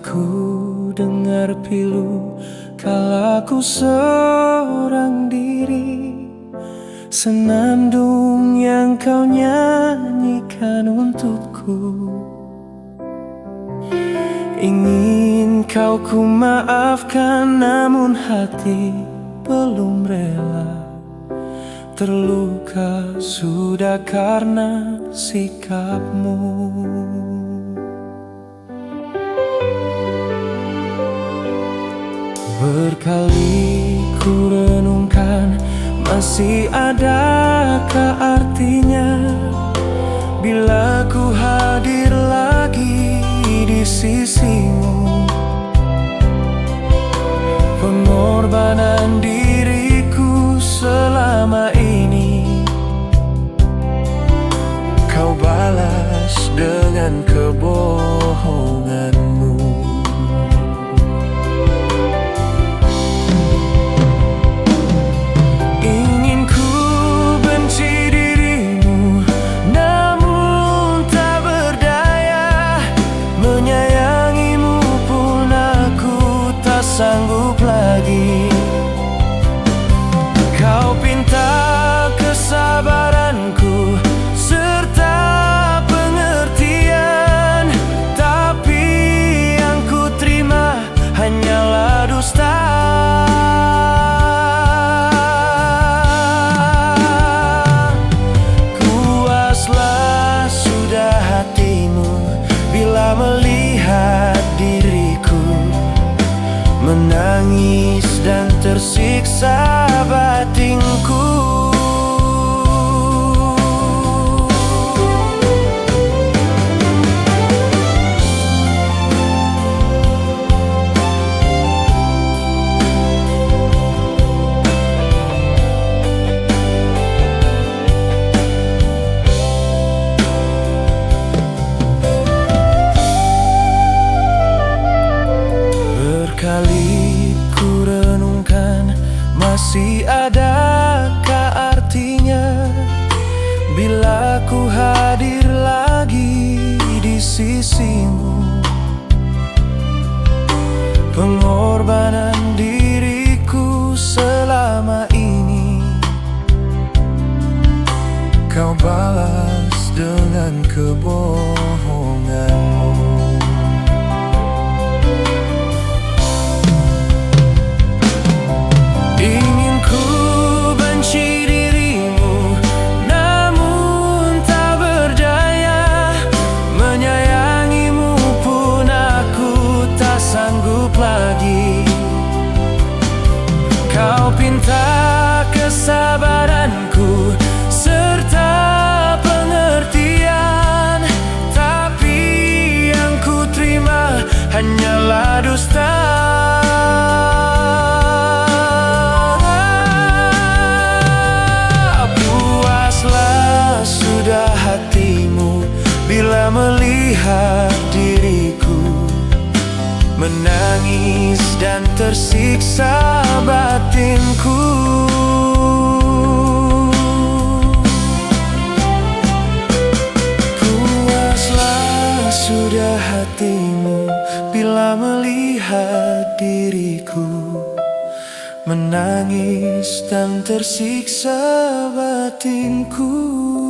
ku dengar pilu kala ku seorang diri. Senandung yang kau nyanyikan untukku, ingin kau ku maafkan, namun hati belum rela. Terluka sudah karena sikapmu. Berkali ku renungkan, masih adakah artinya bila ku hadir lagi di sisimu? Pengorbanan diriku selama ini kau balas dengan kebohonganmu. Ingin ku benci dirimu, namun tak berdaya. Menyayangimu pun aku tak sanggup lagi. Kau pinta kesabaranku serta pengertian, tapi yang ku terima hanyalah dusta. Puaslah sudah hatimu bila melihat diriku menangis dan tersiksa batinku. Berkali ku renungkan, masih adakah artinya bila ku hadir lagi di sisimu? Pengorbanan diriku selama ini kau balas dengan kebohonganmu. Ingin ku benci dirimu, namun tak berdaya. Menyayangimu pun aku tak sanggup lagi. Kau pinta kesabaranku serta pengertian, tapi yang ku terima hanyalah dusta. Sudah hatimu bila melihat diriku menangis dan tersiksa batinku. Puaslah sudah hatimu bila melihat diriku menangis dan tersiksa batinku.